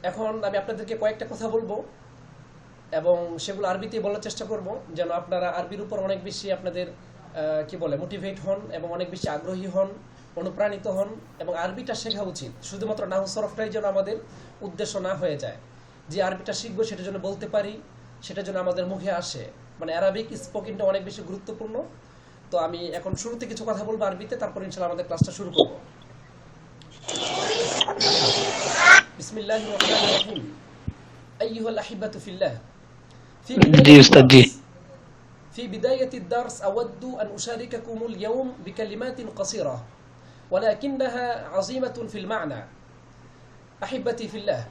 এখন আমি আপনাদেরকে কয়েকটা কথা বলবো এবং সেগুলো আরবিতে বলার চেষ্টা করব যেন আপনারা আরবির উপর অনেক বেশি আপনাদের মোটিভেট হন এবং অনেক বেশি আগ্রহী হন, অনুপ্রাণিত হন এবং আরবিটা শেখা উচিত। শুধুমাত্র নাহু সরফটাই যেন আমাদের উদ্দেশ্য না হয়ে যায়, যে আরবিটা শিখবো সেটা যেন বলতে পারি, সেটা যেন আমাদের মুখে আসে। মানে আরবিক স্পোকেনটা অনেক বেশি গুরুত্বপূর্ণ। তো আমি এখন শুরুতে কিছু কথা বলবো আরবিতে, তারপর ইনশাআল্লাহ আমাদের ক্লাসটা শুরু করব। বিসমিল্লাহির রহমানির রহিম। আইয়ুহাল আহিব্বাতু ফিল্লাহ, في بداية الدرس أود أن أشارككم اليوم بكلمات قصيرة ولكنها عظيمة في المعنى. أحبتي في الله،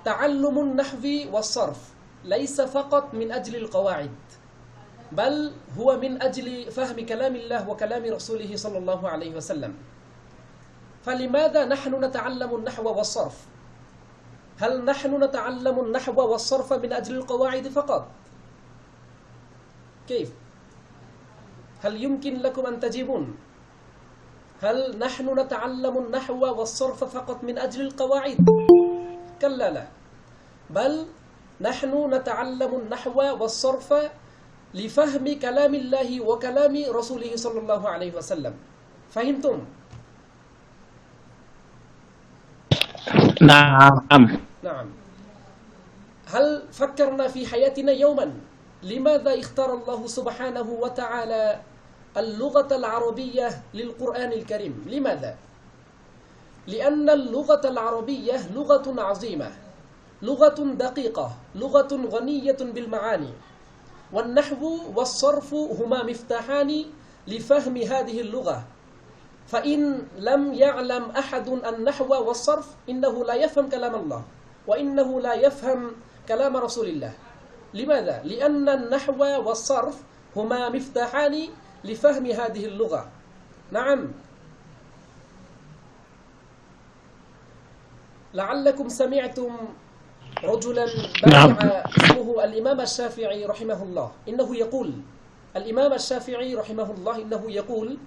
تعلم النحو والصرف ليس فقط من أجل القواعد، بل هو من أجل فهم كلام الله وكلام رسوله صلى الله عليه وسلم. فلماذا نحن نتعلم النحو والصرف؟ هل نحن نتعلم النحو والصرف من أجل القواعد فقط؟ كيف؟ هل يمكن لكم أن تجيبون؟ هل نحن نتعلم النحو والصرف فقط من أجل القواعد؟ كلا لا، بل نحن نتعلم النحو والصرف لفهم كلام الله وكلام رسوله صلى الله عليه وسلم. فهمتم؟ نعم. هل فكرنا في حياتنا يوما لماذا اختار الله سبحانه وتعالى اللغة العربية للقرآن الكريم؟ لماذا؟ لأن اللغة العربية لغة عظيمة، لغة دقيقة، لغة غنية بالمعاني، والنحو والصرف هما مفتاحان لفهم هذه اللغة. فإن لم يعلم أحد النحو والصرف إنه لا يفهم كلام الله وإنه لا يفهم كلام رسول الله. لماذا؟ لأن النحو والصرف هما مفتاحان لفهم هذه اللغة. نعم. لعلكم سمعتم رجلا بارعا اسمه الإمام الشافعي رحمه الله، إنه يقول، الإمام الشافعي رحمه الله إنه يقول: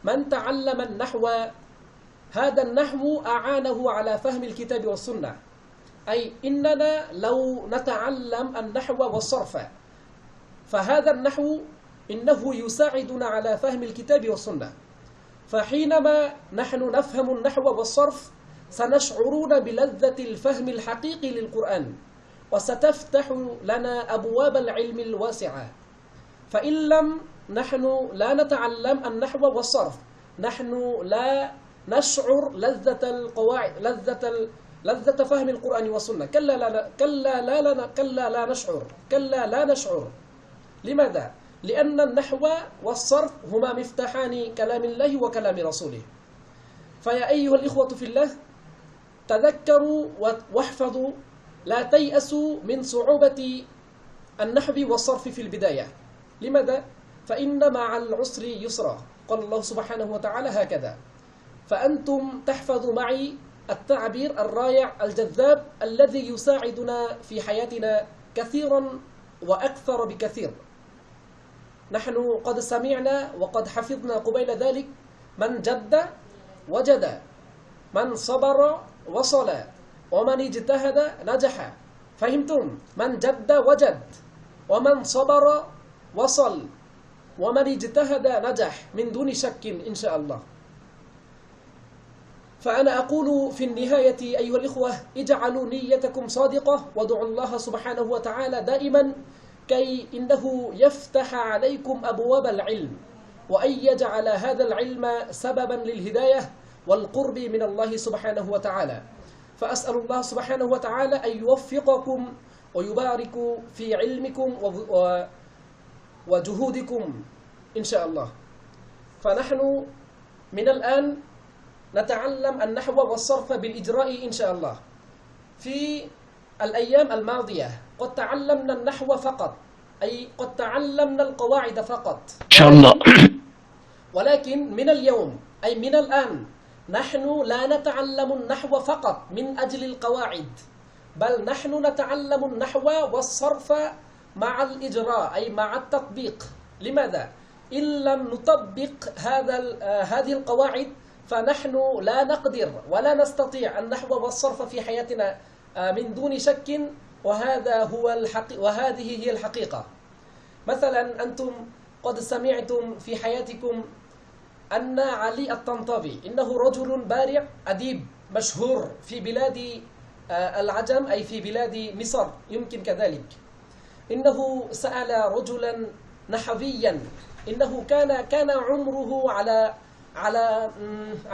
من تعلم النحو هذا النحو أعانه على فهم الكتاب والسنة. أي إننا لو نتعلم النحو والصرف فهذا النحو إنه يساعدنا على فهم الكتاب والسنة. فحينما نحن نفهم النحو والصرف سنشعرون بلذة الفهم الحقيقي للقرآن، وستفتح لنا أبواب العلم الواسعة. فإن لم نحن لا نتعلم النحو والصرف نحن لا نشعر لذة القواعد، لذة فهم القرآن والسنة. كلا لا نشعر. لماذا؟ لأن النحو والصرف هما مفتاحان كلام الله وكلام رسوله. فيا أيها الإخوة في الله، تذكروا واحفظوا، لا تيأسوا من صعوبة النحو والصرف في البداية. لماذا؟ فإن مع العسر يسرا، قال الله سبحانه وتعالى هكذا. فأنتم تحفظوا معي التعبير الرائع الجذاب الذي يساعدنا في حياتنا كثيرا وأكثر بكثير. نحن قد سمعنا وقد حفظنا قبيل ذلك: من جد وجد، من صبر وصل، ومن اجتهد نجح. فهمتم؟ من جد وجد، ومن صبر وصل، ومن اجتهد نجح من دون شك إن شاء الله. فأنا أقول في النهاية أيها الإخوة: اجعلوا نيتكم صادقة وادعوا الله سبحانه وتعالى دائما كي إنه يفتح عليكم أبواب العلم، وأن يجعل هذا العلم سببا للهداية والقرب من الله سبحانه وتعالى. فأسأل الله سبحانه وتعالى أن يوفقكم ويبارك في علمكم وجهودكم إن شاء الله. فنحن من الآن نتعلم النحو والصرف بالإجراء إن شاء الله. في الأيام الماضية قد تعلمنا النحو فقط، أي قد تعلمنا القواعد فقط إن شاء الله. ولكن من اليوم، أي من الآن، نحن لا نتعلم النحو فقط من أجل القواعد، بل نحن نتعلم النحو والصرف مع الإجراء، أي مع التطبيق. لماذا؟ إن لم نطبق هذه القواعد فنحن لا نقدر ولا نستطيع النحو والصرف في حياتنا من دون شك، وهذه هي الحقيقة. مثلا أنتم قد سمعتم في حياتكم أن علي الطنطاوي إنه رجل بارع أديب مشهور في بلاد العجم، أي في بلاد مصر يمكن كذلك. إنه سأل رجلا نحويا، إنه كان عمره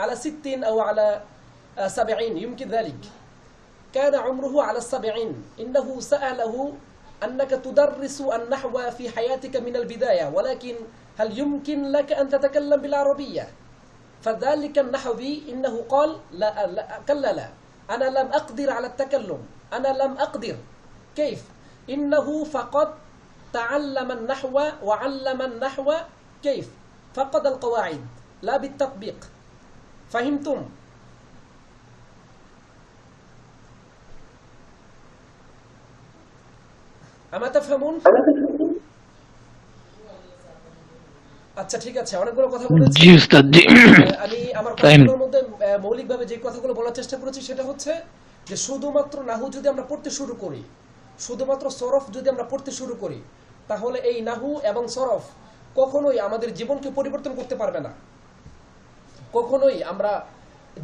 على 60 أو على 70 يمكن ذلك، كان عمره على 70. إنه سأله أنك تدرس النحو في حياتك من البداية، ولكن هل يمكن لك أن تتكلم بالعربية؟ فذلك النحوي إنه قال لا كلا لا، أنا لم أقدر على التكلم، أنا لم أقدر. كيف؟ إنه فقط تعلم النحو وعلم النحو كيف؟ فقد القواعد لا بالتطبيق. فهمتم؟ أما تفهمون؟ আচ্ছা ঠিক আছে, অনেকগুলো কথা বলেছি। জি উস্তাদ জি। আমি আমার কথাগুলোর মধ্যে মৌলিকভাবে যে কথাগুলো বলার চেষ্টা করেছি সেটা হচ্ছে যে শুধুমাত্র নাহু যদি আমরা পড়তে শুরু করি, শুধুমাত্র সরফ যদি আমরা পড়তে শুরু করি, তাহলে এই নাহু এবং সরফ কখনোই আমাদের জীবনকে পরিবর্তন করতে পারবে না। কখনোই আমরা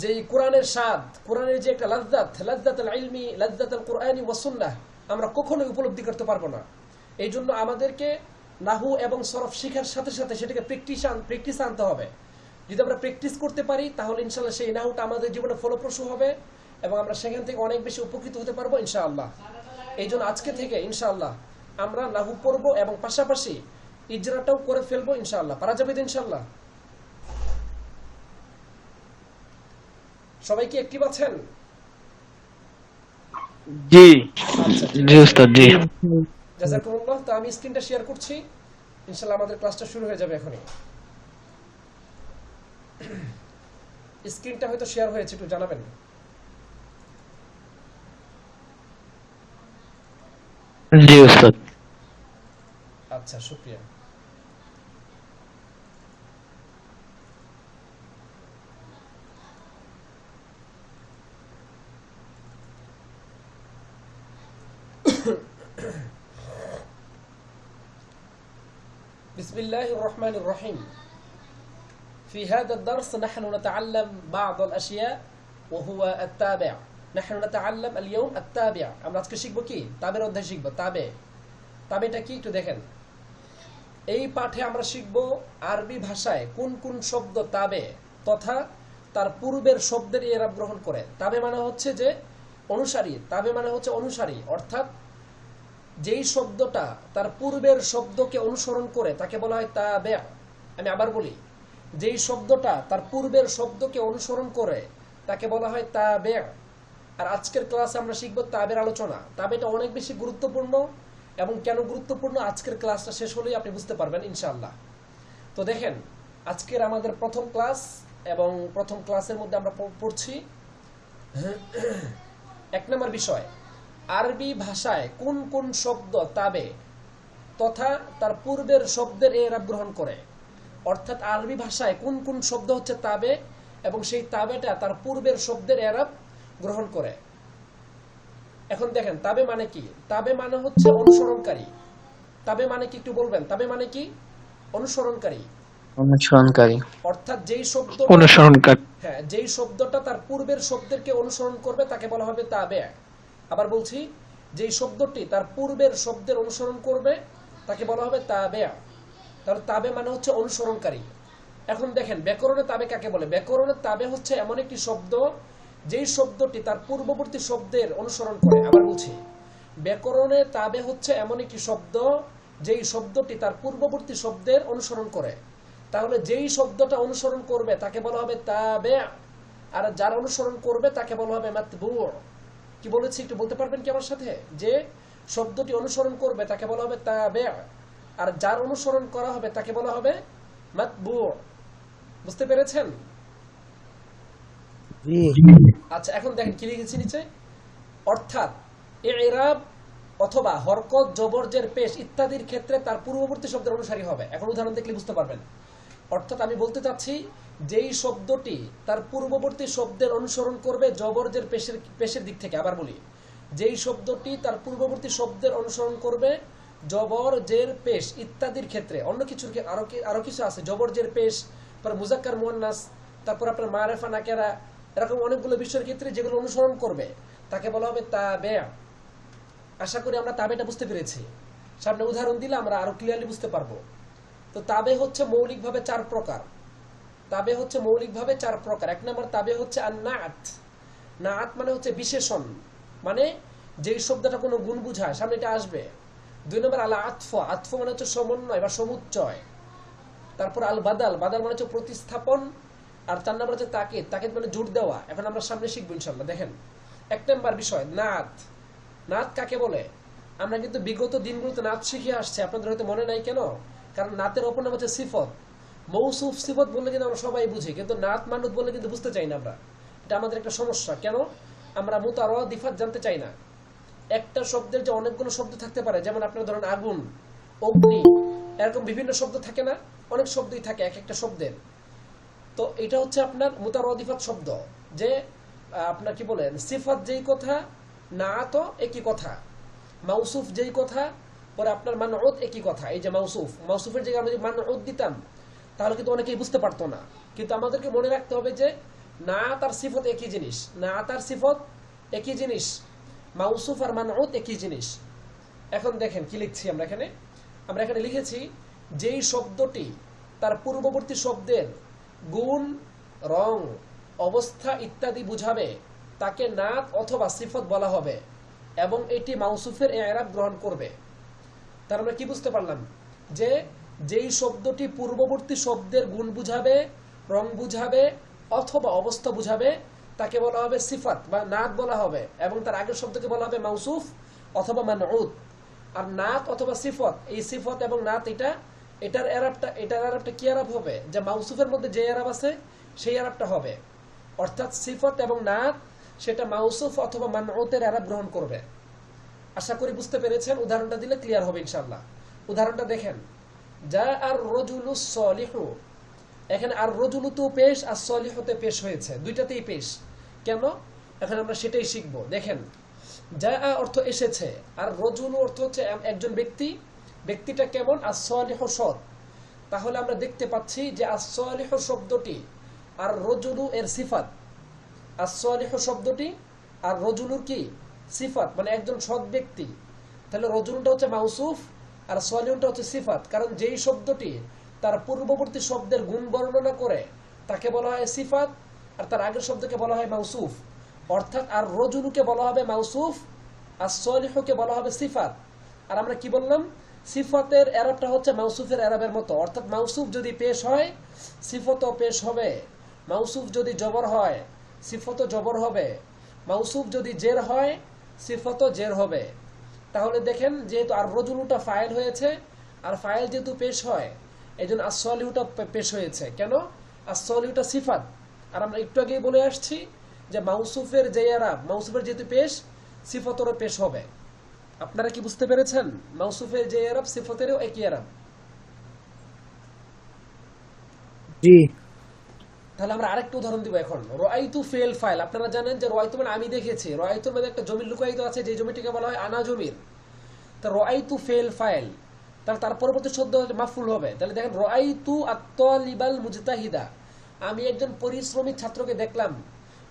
যে কোরআনের স্বাদ, কোরআনের যে একটা লাজ্জাতুল ইলমি, লাজ্জাতুল কুরআনি ওয়াস সুন্নাহ আমরা কখনোই উপলব্ধি করতে পারবো না। এই জন্য আমাদেরকে নাহু এবং সরফ শেখার সাথে সাথে সেটাকে প্র্যাকটিস আনতে হবে। যদি আমরা প্র্যাকটিস করতে পারি তাহলে ইনশাআল্লাহ সেই নাহুটা আমাদের জীবনে ফলপ্রসূ হবে এবং আমরা সেখান থেকে অনেক বেশি উপকৃত হতে পারবো ইনশাআল্লাহ। এই জন্য আজকে থেকে ইনশাআল্লাহ আমরা নাহু পড়বো এবং পাশাপাশি ইজরাটাও করে ফেলবো ইনশাআল্লাহ। পারা যাবে তো ইনশাআল্লাহ? সবাই কি অ্যাক্টিভ আছেন? জি জি উস্তাদ জি। জাযাকুমুল্লাহ। তো আমি স্ক্রিনটা শেয়ার করছি, ইনশাআল্লাহ আমাদের ক্লাসটা শুরু হয়ে যাবে এখনই। স্ক্রিনটা হয়তো শেয়ার হয়েছে, একটু জানাবেন। জি উস্তাদ। আচ্ছা শুকরিয়া। بسم الله الرحمن الرحيم. في هذا الدرس نحن نتعلم بعض الأشياء وهو التابع. نحن نتعلم اليوم التابع. আমরা আজকে শিখব কি? তাবের অধ্যায় শিখব। তাবেটা কি একটু দেখেন। এই পাঠে আমরা শিখব আরবি ভাষায় কোন কোন শব্দ তাবে তথা তার পূর্বের শব্দের ইরাব গ্রহণ করে। তাবে মানে হচ্ছে যে অনুসারী, তাবে মানে হচ্ছে অনুসারী, অর্থাৎ যেই শব্দটা তার পূর্বের শব্দকে অনুসরণ করে তাকে বলা হয় তাবে। আমি আবার বলি, যেই শব্দটা তার পূর্বের শব্দকে অনুসরণ করে তাকে বলা হয় তাবে। আর আজকের ক্লাসে আমরা শিখব তাবের আলোচনা। তাবেটা অনেক বেশি গুরুত্বপূর্ণ এবং কেন গুরুত্বপূর্ণ আজকের ক্লাসটা শেষ হলেই আপনি বুঝতে পারবেন ইনশাআল্লাহ। তো দেখেন, আজকের আমাদের প্রথম ক্লাস এবং প্রথম ক্লাসের মধ্যে আমরা পড়ছি 1 নম্বর বিষয়, আরবি ভাষায় কোন কোন শব্দ তাবে তথা তার পূর্বের শব্দের ইরাব গ্রহণ করে। অর্থাৎ আরবি ভাষায় কোন কোন শব্দ হচ্ছে তাবে এবং সেই তাবেটা তার পূর্বের শব্দের ইরাব গ্রহণ করে। এখন দেখেন তাবে মানে কি? তাবে মানে হচ্ছে অনুসরণকারী। তাবে মানে কি একটু বলবেন? তাবে মানে কি? অনুসরণকারী। অনুসরণকারী অর্থাৎ যেই শব্দ অনুসরণকারী, হ্যাঁ, যেই শব্দটা তার পূর্বের শব্দকে অনুসরণ করবে তাকে বলা হবে তাবে। আবার বলছি, যেই শব্দটি তার পূর্বের শব্দের অনুসরণ করবে তাকে বলা হবে তাবে। তাহলে তাবে মানে হচ্ছে অনুসরণকারী। এখন দেখেন ব্যাকরণে তাবে কাকে বলে? ব্যাকরণে তাবে হচ্ছে এমন একটি শব্দ যেই শব্দটি তার পূর্ববর্তী শব্দের অনুসরণ করে। আবার বলছি, ব্যাকরণে তাবে হচ্ছে এমন একটি শব্দ যেই শব্দটি তার পূর্ববর্তী শব্দের অনুসরণ করে। তাহলে যেই শব্দটা অনুসরণ করবে তাকে বলা হবে তাবে, আর যার অনুসরণ করবে তাকে বলা হবে মাতবু। কি বলেছি একটু বলতে পারবেন কি আমার সাথে? যে শব্দটি অনুসরণ করবে তাকে বলা হবে তাবে, আর যার অনুসরণ করা হবে তাকে বলা হবে মাতবু। বুঝতে পেরেছেন? আচ্ছা, এখন দেখেন কি লিখেছি নিচে। অর্থাৎ ইরাব অথবা হরকত, জবর, জের, পেশ ইত্যাদির ক্ষেত্রে তার পূর্ববর্তী শব্দের অনুসারী হবে। এখন উদাহরণ দেখলে বুঝতে পারবেন। অর্থাৎ আমি বলতে চাচ্ছি যেই শব্দটি তার পূর্ববর্তী শব্দের অনুসরণ করবে জবরজের পেশের দিক থেকে। আবার বলি, যেই শব্দটি তার পূর্ববর্তী শব্দের অনুসরণ করবে জবর জের পেশ ইত্যাদির ক্ষেত্রে, অন্য কিছুর আরো কিছু আছে, জবর জের পেশ, তারপর মুজাক্কার মুয়ান্নাস, তারপর আপনার মারেফা নাকেরা, এরকম অনেকগুলো বিষয়ের ক্ষেত্রে যেগুলো অনুসরণ করবে তাকে বলা হবে তাবে। আশা করি আমরা তাবেটা বুঝতে পেরেছি। সামনে উদাহরণ দিলে আমরা আরো ক্লিয়ারলি বুঝতে পারবো। তো তাবে হচ্ছে মৌলিকভাবে 4 প্রকার। তাবে হচ্ছে মৌলিকভাবে 4 প্রকার। এক নম্বর তাবে হচ্ছে আন-নাআত। নাআত মানে হচ্ছে বিশেষণ, মানে যেই শব্দটা কোনো গুণ বুঝায় সামনে এটা আসবে। 2 নম্বর আল আতফ। আতফ মানে হচ্ছে সমন্বয় বা সমুচ্চয়। তারপর আল বাদাল। বাদাল মানে হচ্ছে প্রতিস্থাপন। আর 4 নম্বর হচ্ছে তাকিদ। তাকিদ মানে জোর দেওয়া। এখন আমরা সামনে শিখবো ইনশাআল্লাহ। দেখেন, 1 নম্বর বিষয় নাআত। নাআত কাকে বলে? আমরা কিন্তু বিগত দিনগুলোতে নাআত শিখে আসছে, আপনাদের হয়তো মনে নাই কেন? কারণ নাতের অপর নাম হচ্ছে সিফত। মৌসুফ সিফত বললে কিন্তু আমরা সবাই বুঝি, কিন্তু নাত মানুত বললে কিন্তু বুঝতে চাই না আমরা। এটা আমাদের একটা সমস্যা। কেন? আমরা মুতারাদিফাত জানতে চাই না। একটা শব্দের যে অনেকগুলো শব্দ থাকতে পারে, যেমন আপনার ধরেন আগুন, অগ্নি, এরকম বিভিন্ন শব্দ থাকে না? অনেক শব্দই থাকে এক একটা শব্দের। তো এটা হচ্ছে আপনার মুতারাদিফাত শব্দ, যে আপনার কি বলেন সিফাত যেই কথা, নাত একই কথা, মাউসুফ যেই কথা, পরে আপনার মানউত একই কথা। এই যে মাউসুফ, মাউসুফের জায়গায় আমরা যদি মানউত দিতাম তাহলে কিন্তু অনেকেই বুঝতে পারতো না। কিন্তু আমাদেরকে মনে রাখতে হবে যে না তার সিফত একই জিনিস, না তার সিফত একই জিনিস, মাউসুফ আর মানউত একই জিনিস। এখন দেখেন কি লিখছি আমরা এখানে। আমরা এখানে লিখেছি যেই শব্দটি তার পূর্ববর্তী শব্দের গুণ, রং, অবস্থা ইত্যাদি বুঝাবে তাকে নাত অথবা সিফত বলা হবে এবং এটি মাউসুফের ইরাব গ্রহণ করবে। তার আমরা কি বুঝতে পারলাম? যে যেই শব্দটি পূর্ববর্তী শব্দের গুণ বুঝাবে, রং বুঝাবে অথবা অবস্থা বুঝাবে তাকে বলা হবে সিফাত বা নাত বলা হবে, এবং তার আগের শব্দকে বলা হবে মাউসুফ অথবা মানউত। আর নাত অথবা সিফত, এই সিফত এবং নাত এটার এরাবটা কি এরাব হবে? যে মাউসুফের মধ্যে যে এরাব আছে সেই এরাবটা হবে। অর্থাৎ সিফত এবং নাত সেটা মাউসুফ অথবা মানউতের এরাব গ্রহণ করবে। আশা করি বুঝতে পেরেছেন। উদাহরণটা দিলে ক্লিয়ার হবে ইনশাআল্লাহ। উদাহরণটা দেখেন, যা আর রজুলুস সলিহু। এখানে আর রজুলুতে পেশ আর সলিহতে পেশ হয়েছে, দুইটাতেই পেশ। কেন? এখন আমরা সেটাই শিখব। দেখেন, যা অর্থ এসেছে, আর রজুল অর্থ হচ্ছে একজন ব্যক্তি। ব্যক্তিটা কেমন? আর সলিহ সৎ। তাহলে আমরা দেখতে পাচ্ছি যে আর সলিহ শব্দটি আর রজুলু এর সিফাত। আর সলিহ শব্দটি আর রজুলুর কি সিফাত, মানে একজন সৎ ব্যক্তি। তাহলে রজুলটা হচ্ছে মাউসুফ আর সলিহটা হচ্ছে সিফাত। কারণ যেই শব্দটি তার পূর্ববর্তী শব্দের গুণ বর্ণনা করে তাকে বলা হয় সিফাত, আর তার আগের শব্দকে বলা হয় মাউসুফ। অর্থাৎ আর রজুলুকে বলা হবে মাউসুফ, আর সলিহকে বলা হবে সিফাত। আর আমরা কি বললাম? সিফাতের এরাবটা হচ্ছে মাউসুফের এরাবের মতো। অর্থাৎ মাউসুফ যদি পেশ হয় সিফতও পেশ হবে, মাউসুফ যদি জবর হয় সিফতও জবর হবে, মাউসুফ যদি জের হয় সিফতও জের হবে। তাহলে দেখেন, যেহেতু আর রজুলুটা ফাইল হয়েছে, আর ফাইল যেহেতু পেশ হয় এই জন্য আসলিউটা পেশ হয়েছে। কেন? আসলিউটা সিফাত। আর আমরা একটু আগেই বলে আসছি যে মাউসুফের যে এরাব, মাউসুফের যেহেতু পেশ সিফতেরও পেশ হবে। আপনারা কি বুঝতে পেরেছেন? মাউসুফের যে এরাব সিফতেরও একই এরাব। জি। তাহলে আমরা আরেকটা উদাহরণ দিব এখন। রাআইতু ফেল ফাইল। আপনারা জানেন যে রাআইতু মানে আমি দেখেছি। রাআইতুর মধ্যে একটা জমির লুকায়িত আছে, যে জমিটিকে বলা হয় আনা জমির। তা রাআইতু ফেল ফাইল, তার পরবর্তী শব্দ মাফউল হবে। তাহলে দেখেন, রাআইতু আত-তালিবাল মুজতাহিদা। আমি একজন পরিশ্রমী ছাত্রকে দেখলাম।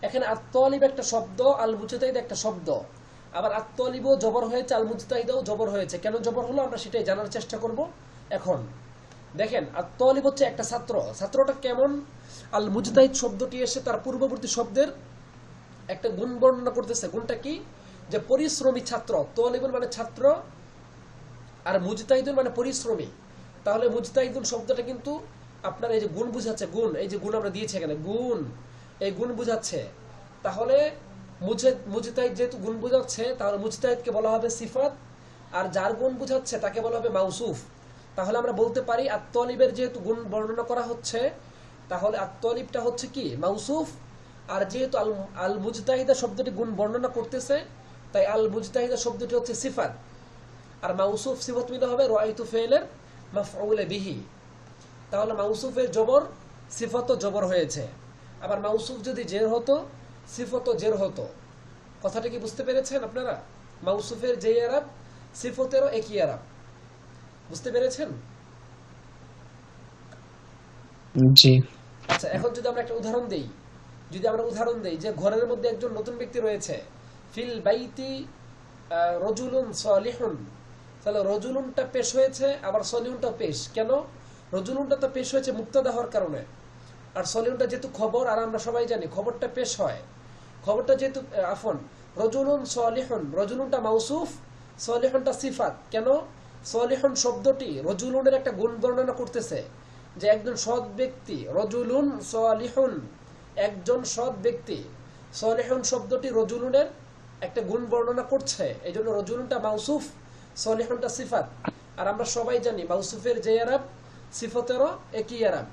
এখানে আত-তালিব একটা শব্দ, আল মুজতাহিদ একটা শব্দ। আবার আত-তালিবও জবর হয়েছে, আল মুজতাহিদাও জবর হয়েছে। কেন জবর হলো আমরা সেটাই জানার চেষ্টা করব এখন। দেখেন, আত-তালিব হচ্ছে একটা ছাত্র। ছাত্রটা কেমন? আল মুজতাহিদ শব্দটি এসে তার পূর্ববর্তী শব্দের একটা গুণ বর্ণনা করতেছে। গুণটা কি? যে পরিশ্রমী ছাত্র। তালিবুন মানে ছাত্র, আর মুজতাহিদুন মানে পরিশ্রমী। তাহলে মুজতাহিদুন শব্দটা কিন্তু আপনার এই যে গুণ বুঝাচ্ছে, গুণ, এই যে গুণ আমরা দিয়েছি এখানে, গুণ, এই গুণ বুঝাচ্ছে। তাহলে মুজতাহিদ যেহেতু গুণ বুঝাচ্ছে, তাহলে মুজতাহিদকে বলা হবে সিফাত, আর যার গুণ বুঝাচ্ছে তাকে বলা হবে মাউসুফ। তাহলে আমরা বলতে পারি আত-তালিবের যেহেতু গুণ বর্ণনা করা হচ্ছে, তাহলে আত-তালিবটা হচ্ছে কি মাউসুফ, আর যেহেতু আল মুজতাহিদা শব্দটি গুণ বর্ণনা করতেছে, তাই আল মুজতাহিদা শব্দটি হচ্ছে সিফাত। আর মাউসুফ সিফাত মিলে হবে রাআইতু ফেলের মাফউল বিহি। তাহলে মাউসুফের জবর সিফাতও জবর হয়েছে। আবার মাউসুফ যদি জের হতো সিফাতও জের হতো। কথাটা কি বুঝতে পেরেছেন আপনারা? মাউসুফের যে আরাব সিফতেরও একই আরাব। বুঝতে পেরেছেন? জি। আচ্ছা, এখন যদি আমরা একটা উদাহরণ দেই, যে ঘরের মধ্যে একজন নতুন ব্যক্তি রয়েছে, ফিল বাইতি রজুলুন সালিহুন, তাহলে রজুলুনটা পেশ হয়েছে, আবার সলিহুনটা পেশ। কেন? রজুলুনটা তো পেশ হয়েছে মুক্তাদা হওয়ার কারণে, আর সলিহুনটা যেহেতু খবর, আর আমরা সবাই জানি খবরটা পেশ হয়, খবরটা যেহেতু রজুলুন সালিহুন, রজুলুনটা মাউসুফ, সলিহুনটা সিফাত। কেন? সলিহুন শব্দটি রজুলুনের একটা গুণ বর্ণনা করতেছে, যে একজন সৎ ব্যক্তি। রজুলুন সালিহুন, একজন সৎ ব্যক্তি। সলিহুন শব্দটি রজুলুনের একটা গুণ বর্ণনা করছে, এই জন্য রজুলুনটা মাউসুফ, সলিহুনটা সিফাত। আর আমরা সবাই জানি মাউসুফের যে আরাব সিফতেরও একই আরাব।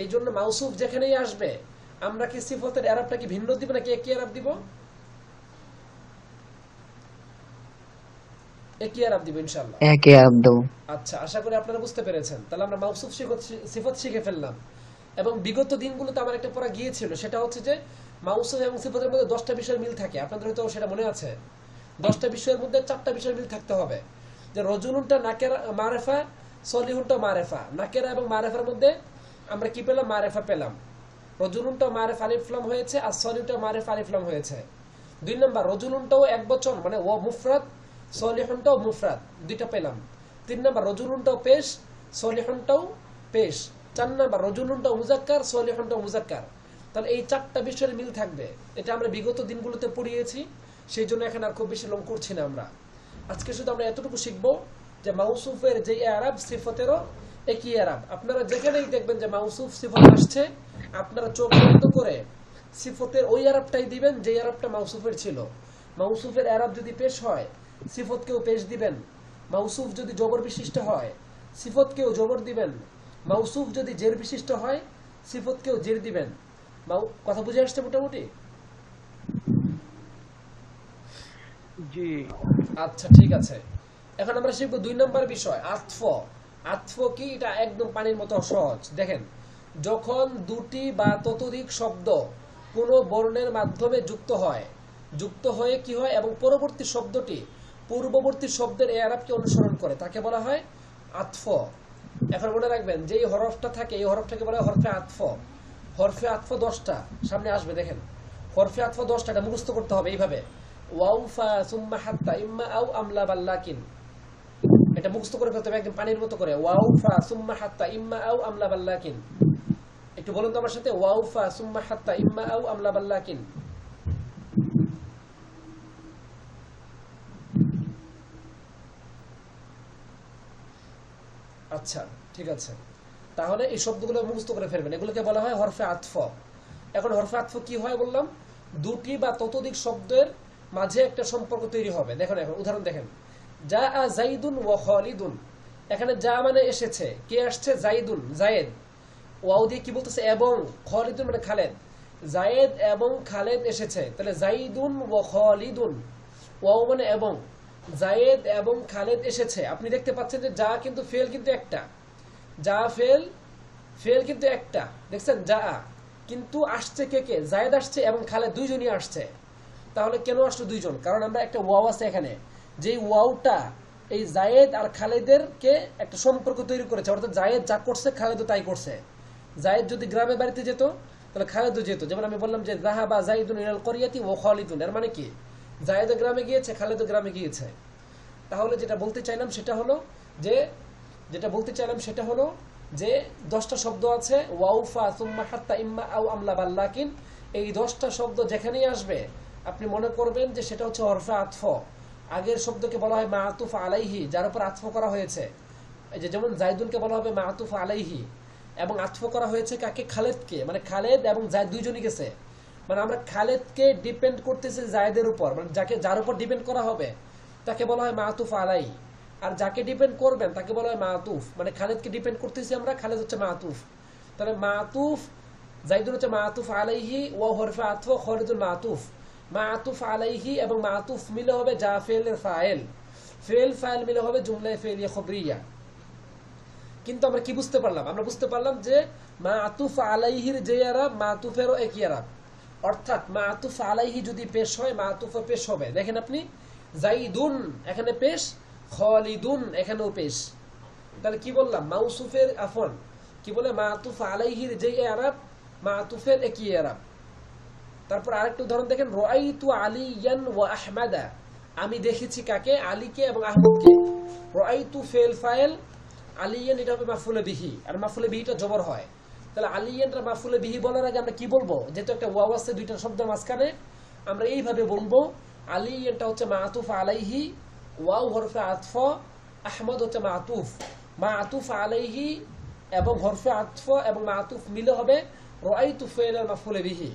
এই জন্য মাউসুফ যেখানেই আসবে আমরা কি সিফতের আরাবটা কি ভিন্ন দিব নাকি একই আরাব দিব? একই আরাব দিব ইনশাআল্লাহ। একই আরাব দেব। আচ্ছা, আশা করি আপনারা বুঝতে পেরেছেন। তাহলে আমরা মাউসুফ সিফত শিখে ফেললাম। এবং বিগত দিনগুলোতে আমার একটা পড়া গিয়েছিল, সেটা হচ্ছে যে মাউসুফ এবং সিফতের মধ্যে 10টা বিষয়ের মিল থাকে। আপনাদের হয়তো সেটা মনে আছে। 10টা বিষয়ের মধ্যে 4টা বিষয়ের মিল থাকতে হবে। যে রজুলুনটা নাকেরা মারেফা, সলিহুনটা মারেফা। নাকেরা এবং মারেফার মধ্যে আমরা কি পেলাম? মারেফা পেলাম। রজুলুনটা মারেফা আলিফলাম হয়েছে, আর সলিহুনটা মারেফা আলিফলাম হয়েছে। 2 নম্বর, রজুলুনটাও এক বচন, মানে ও মুফরাদ, সলিহুনটাও মুফরাদ, 2টা পেলাম। 3 নম্বর, রজুলুনটাও পেশ, সলিহুনটাও পেশ। 4 নম্বর, রজুলুনটাও মুজাক্কার, সলিহুনটাও মুজাক্কার। তাহলে এই 4টা বিষয়ের মিল থাকবে। এটা আমরা বিগত দিনগুলোতে পড়িয়েছি, সেই জন্য এখানে আর খুব বেশি লং করছি না আমরা। আজকে শুধু আমরা এতটুকু শিখবো যে মাউসুফের যে আরাব সিফতেরও একই আরাব। আপনারা যেখানেই দেখবেন যে মাউসুফ সিফত আসছে, আপনারা চোখ বন্ধ করে সিফতের ওই আরাবটাই দিবেন যে আরাবটা মাউসুফের ছিল। মাউসুফের আরাব যদি পেশ হয় সিফতকেও পেশ দিবেন। মাউসুফ যদি জবর বিশিষ্ট হয় সিফতকেও জবর দিবেন। মাউসুফ যদি জের বিশিষ্ট হয় সিফতকেও জের দিবেন। কথা বুঝে আসছে মোটামুটি? জি। আচ্ছা, ঠিক আছে। এখন আমরা শিখবো 2 নম্বর বিষয়, আতফ। আতফ কি? এটা একদম পানির মতো সহজ। দেখেন, যখন দুটি বা ততোধিক শব্দ কোনো বর্ণের মাধ্যমে যুক্ত হয়ে কি হয় এবং পরবর্তী শব্দটি পূর্ববর্তী শব্দের এ আরাবকে অনুসরণ করে, তাকে বলা হয় আতফ। এখন মনে রাখবেন যে এই হরফটা থাকে, এই হরফটাকে বলা হয় হরফে আতফ। হরফে আতফ 10টা সামনে আসবে। দেখেন, হরফে আতফ 10টা, এটা মুখস্থ করতে হবে এইভাবে। ওয়াও ফা সুম্মা হাত্তা ইম্মা আও আমলা বাল্লাকিন, এটা মুখস্থ করে ফেলতে হবে একদম পানির মতো করে। ওয়াও ফা সুম্মা হাত্তা ইম্মা আও আমলা বাল্লাকিন। একটু বলুন তো আমার সাথে, ওয়াও ফা সুম্মা হাত্তা ইম্মা আও আমলা বাল্লাকিন। আচ্ছা, ঠিক আছে। তাহলে এই শব্দগুলো মুখস্থ করে ফেলবেন, এগুলোকে বলা হয় হরফে আতফ। এখন হরফে আতফ কি হয় বললাম? দুটি বা ততোধিক শব্দের মাঝে একটা সম্পর্ক তৈরি হবে। দেখেন, এখন উদাহরণ দেখেন, যা আ জাইদুন ওয়া খালিদুন। এখানে যা মানে এসেছে, কে আসছে? জাইদুন, জায়েদ। ওয়াও দিয়ে কি বলতেছে? এবং। খালিদুন মানে খালেদ। জায়েদ এবং খালেদ এসেছে, তাহলে জাইদুন ওয়া খালিদুন। ওয়াও মানে এবং, জায়েদ এবং খালেদ এসেছে। আপনি দেখতে পাচ্ছেন যে যা কিন্তু ফেল কিন্তু একটা, যা ফেল কিন্তু একটা, দেখছেন? যা কিন্তু আসছে কে কে? জায়েদ আসছে এবং খালেদ, দুইজনই আসছে। তাহলে কেন আসলো দুইজন? কারণ আমরা একটা ওয়াও আছে এখানে, যে ওয়াওটা এই জায়েদ আর খালেদেরকে একটা সম্পর্ক তৈরি করেছে। অর্থাৎ জায়েদ যা করছে খালেদও তাই করছে। জায়েদ যদি গ্রামে বাড়িতে যেত তাহলে খালেদও যেত। যেমন আমি বললাম যে যাহাবা জাইদুন ইলাল করিয়াতি ওয়া খালিদুন, এর মানে কি? জায়েদও গ্রামে গিয়েছে, খালেদও গ্রামে গিয়েছে। তাহলে যেটা বলতে চাইলাম সেটা হলো যে 10টা শব্দ আছে, ওয়াও ফা সুম্মা হাত্তা ইম্মা আও আমলা বাল্লাকিন। এই 10টা শব্দ যেখানেই আসবে আপনি মনে করবেন যে সেটা হচ্ছে হরফে আতফ। আগের শব্দকে বলা হয় মাআতুফ আলাইহি, যার উপর আতফ করা হয়েছে। এই যে যেমন জাইদুনকে বলা হবে মাআতুফ আলাইহি, এবং আতফ করা হয়েছে কাকে? খালেদকে। মানে খালেদ এবং জায়েদ দুইজনই গেছে। মানে আমরা খালেদকে ডিপেন্ড করতেছি জায়েদের উপর, মানে যার উপর ডিপেন্ড করা হবে তাকে বলা হয় মাআতুফ আলাইহি, আর যাকে ডিপেন্ড করবেন তাকে বলা হয় মাআতুফ। মানে খালেদকে ডিপেন্ড করতেছি আমরা, খালেদ হচ্ছে মাআতুফ। তাহলে মাআতুফ, জাইদুন হচ্ছে মাআতুফ আলাইহি, ওয়া হরফে আতফ, খালিদুন মাআতুফ। মাআতুফ আলাইহি এবং মাআতুফ মিলে হবে যা ফেলের ফাইল, ফেল ফাইল মিলে হবে জুমলায়ে ফেলিয়া খবরিয়া। কিন্তু আমরা কি বুঝতে পারলাম? আমরা বুঝতে পারলাম যে মাতুফ আলাইহির যে ইয়ারাব মাতুফেরও একই ইয়ারাব, অর্থাৎ মাতুফ আলাইহি যদি পেশ হয় মাতুফও পেশ হবে। দেখেন আপনি জাইদুন এখানে পেশ, খালিদুন এখানেও পেশ। তাহলে কি বললাম, মাউসুফের আফন কি বলে, মাতুফ আলাইহির যে ইয়ারাব মাতুফের একই ইয়ারাব। তারপর আরেকটা উদাহরণ দেখেন, রাআইতু আলিয়ান ওয়া আহমাদা, আমি দেখেছি কাকে, আলীকে এবং আহমদকে। রাআইতু ফেল ফাইল, আলিয়ান এটা হবে মাফউলে বিহি, আর মাফউলে বিহিটা জবর হয়। তাহলে আলিয়ানটা মাফউলে বিহি বলার আগে আমরা কি বলবো, যেহেতু একটা ওয়াও আছে দুইটা শব্দের মাঝখানে, আমরা এইভাবে বলবো আলিয়ানটা হচ্ছে মাতুফ আলাইহি, ওয়াও হরফে আতফ, আহমদ হচ্ছে মাতুফ। মাতুফ আলাইহি এবং হরফে আতফ এবং মাতুফ মিলে হবে রাআইতু ফেল মাফউলে বিহি।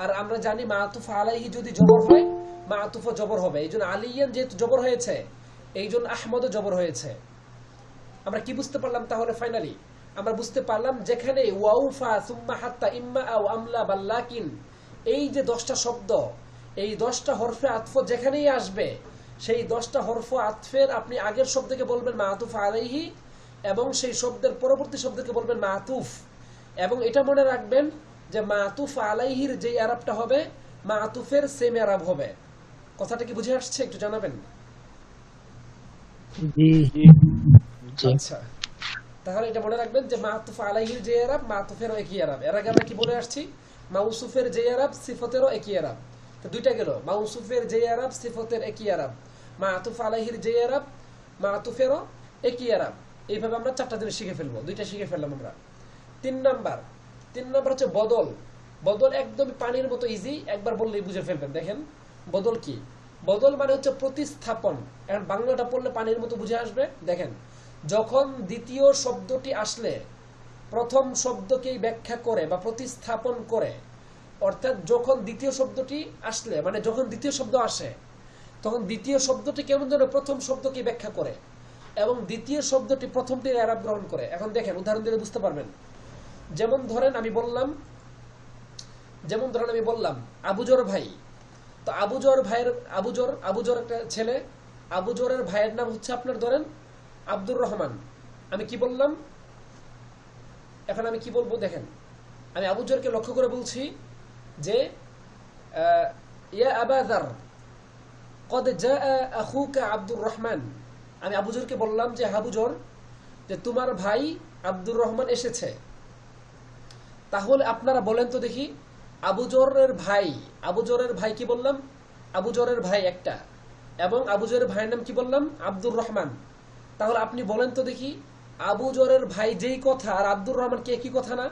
আর আমরা জানি মাতুফ আলাইহি যদি জবর হয় মাতুফও জবর হবে, এইজন্য আলিয়ান যেহেতু জবর হয়েছে এইজন্য আহমদও জবর হয়েছে। আমরা কি বুঝতে পারলাম তাহলে ফাইনালি, আমরা বুঝতে পারলাম যেখানে ওয়াউফা সুম্মা হাত্তা ইম্মা আও আমলা বাল্লাকিন, এই যে 10টা শব্দ, এই 10টা হরফে আতফ যেখানেই আসবে সেই 10টা হরফ আতফের আপনি আগের শব্দকে বলবেন মাতুফ আলাইহি এবং সেই শব্দের পরবর্তী শব্দকে বলবেন মাতুফ। এবং এটা মনে রাখবেন যে মাতুফ আলাইহির যে আরবটা হবে মাতুফের সেম আরব হবে। কথাটা কি বুঝে আসছে, একটু জানাবেন? জি আচ্ছা, তাহলে এটা মনে রাখবেন যে মাতুফ আলাইহির যে আরব মাতুফেরও একই আরব। এর আগে আমরা কি বলে আসছি, মাউসুফের যে আরব সিফতেরও একই আরব। তো দুইটা গেল, মাউসুফের যে আরব সিফতের একই আরব, মাতুফ আলাইহির যে আরব মাতুফেরও একই আরব। এইভাবে আমরা 4টা জিনিস শিখে ফেলবো, 2টা শিখে ফেললাম আমরা। 3 নাম্বার হচ্ছে বদল। বদল একদমই পানির মতো ইজি, একবার বললেই বুঝে ফেলবেন। দেখেন বদল কি, বদল মানে হচ্ছে প্রতিস্থাপন। এখন বাংলাটা পড়লে পানির মতো বুঝে আসবে। দেখেন, যখন দ্বিতীয় শব্দটি আসলে প্রথম শব্দকেই ব্যাখ্যা করে বা প্রতিস্থাপন করে, অর্থাৎ যখন দ্বিতীয় শব্দটি আসলে মানে যখন দ্বিতীয় শব্দ আসে তখন দ্বিতীয় শব্দটি কেমন যেন প্রথম শব্দকে ব্যাখ্যা করে এবং দ্বিতীয় শব্দটি প্রথমটির এরাব গ্রহণ করে। এখন দেখেন উদাহরণ দিলে বুঝতে পারবেন। যেমন ধরেন আমি বললাম আবুজর ভাই। তো আবুজর একটা ছেলে, আবুজরের ভাইয়ের নাম হচ্ছে আপনার ধরেন আব্দুর রহমান। আমি কি বললাম, এখন আমি কি বলবো দেখেন, আমি আবুজরকে লক্ষ্য করে বলছি যে ইয়া আবা যার কদ জাআ আখুকা আব্দুর রহমান। আমি আবুজরকে বললাম যে আবুজর, যে তোমার ভাই আব্দুর রহমান এসেছে। তাহলে আপনারা বলেন তো দেখি, আবুজরের ভাই কি বললাম, আবুজরের ভাই একটা, এবং আবুজরের ভাইয়ের নাম কি বললাম, আব্দুর রহমান। তাহলে আপনি বলেন তো দেখি, আবুজরের ভাই যেই কথা আর আব্দুর রহমান কি একই কথা না?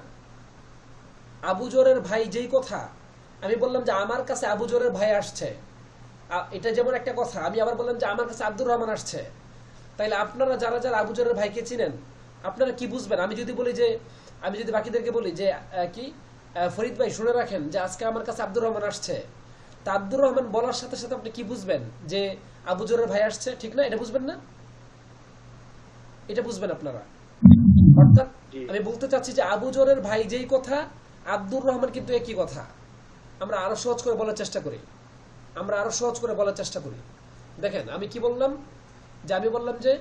আবুজরের ভাই যেই কথা, আমি বললাম যে আমার কাছে আবুজরের ভাই আসছে, এটা যেমন একটা কথা। আমি আবার বললাম যে আমার কাছে আব্দুর রহমান আসছে। তাইলে আপনারা যারা যারা আবুজরের ভাইকে চিনেন আপনারা কি বুঝবেন? আমি যদি বাকিদেরকে বলি যে কি ফরিদ ভাই শুনে রাখেন যে আজকে আমার কাছে আব্দুর রহমান আসছে, তা আব্দুর রহমান বলার সাথে সাথে আপনি কি বুঝবেন, যে আবুজরের ভাই আসছে, ঠিক না? এটা বুঝবেন না? এটা বুঝবেন আপনারা। অর্থাৎ আমি বলতে চাচ্ছি যে আবুজরের ভাই যেই কথা আব্দুর রহমান কিন্তু একই কথা। আমরা আরো সহজ করে বলার চেষ্টা করি। দেখেন আমি কি বললাম, যে আমি বললাম যে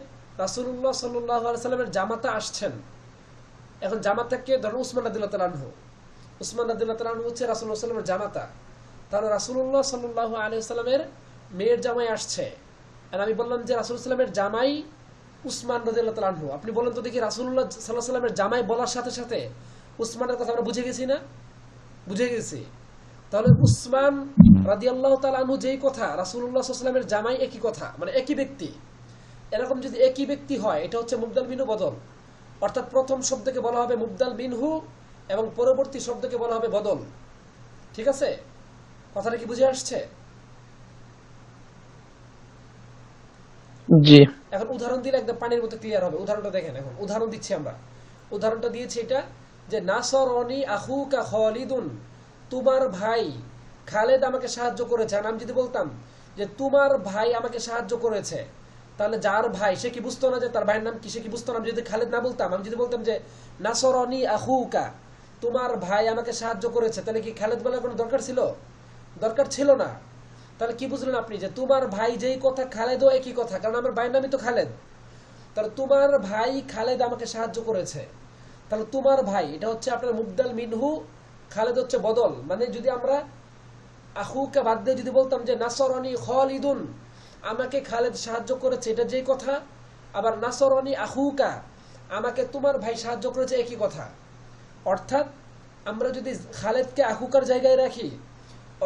রাসূলুল্লাহ সাল্লাল্লাহু আলাইহি সাল্লামের জামাতা আসছেন। এখন জামাতাকে ধরুন উসমান রাদিয়াল্লাহু তাআলা আনহু, হচ্ছে রাসূলুল্লাহ সাল্লাল্লাহু আলাইহি ওয়াসাল্লামের জামাতা। তাহলে রাসূলুল্লাহ সাল্লাল্লাহু আলাইহি ওয়াসাল্লামের মেয়ের জামাই আসছে, আর আমি বললাম যে রাসূলুল্লাহ সাল্লামের জামাই উসমান রাদিয়াল্লাহু তাআলা আনহু। আপনি বলেন তো দেখি, রাসূলুল্লাহ সাল্লাল্লাহু আলাইহি ওয়াসাল্লামের জামাই বলার সাথে সাথে উসমানের কথা আমরা বুঝে গেছি না? বুঝে গেছি। তাহলে উসমান রাদিয়াল্লাহু তাআলা আনহু যেই কথা, রাসূলুল্লাহ সাল্লাল্লাহু আলাইহি ওয়াসাল্লামের জামাই একই কথা, মানে একই ব্যক্তি। এরকম যদি একই ব্যক্তি হয় এটা হচ্ছে মুবদাল মিনহু বদল। অর্থাৎ প্রথম শব্দকে বলা হবে মুবদাল মিনহু এবং পরবর্তী শব্দকে বলা হবে বদল। ঠিক আছে, কথাটা কি বুঝে আসছে? জি। এখন উদাহরণ দিলে একদম পানির মতো ক্লিয়ার হবে। উদাহরণটা দেখেন, এখন উদাহরণ দিচ্ছি আমরা। উদাহরণটা দিয়েছি এটা যে নাসরনি আখুকা খালিদুন, তোমার ভাই খালেদ আমাকে সাহায্য করেছে। আমি যদি বলতাম যে তোমার ভাই আমাকে সাহায্য করেছে, তাহলে যার ভাই সে কি বুঝতো না যে তার ভাইয়ের নাম কি? সে কি বুঝতো না? আমি যদি খালেদ না বলতাম, আমি যদি বলতাম যে নাসরনি আখুকা, তোমার ভাই আমাকে সাহায্য করেছে, তাহলে কি খালেদ বলার কোনো দরকার ছিল? দরকার ছিল না। তাহলে কি বুঝলেন আপনি যে তোমার ভাই যেই কথা খালেদও একই কথা, কারণ আমার ভাইয়ের নামই তো খালেদ। তাহলে তোমার ভাই খালেদ আমাকে সাহায্য করেছে। তাহলে তোমার ভাই এটা হচ্ছে আপনার মুবদাল মিনহু, খালেদ হচ্ছে বদল। মানে যদি আমরা আখুকা বাদ দিয়ে যদি বলতাম যে নাসরানি খালিদুন, আমাকে খালেদ সাহায্য করেছে, এটা যেই কথা। আবার নাসরানি আখুকা, আমাকে তোমার ভাই সাহায্য করেছে, একই কথা। অর্থাৎ আমরা যদি খালেদকে আখুকার জায়গায় রাখি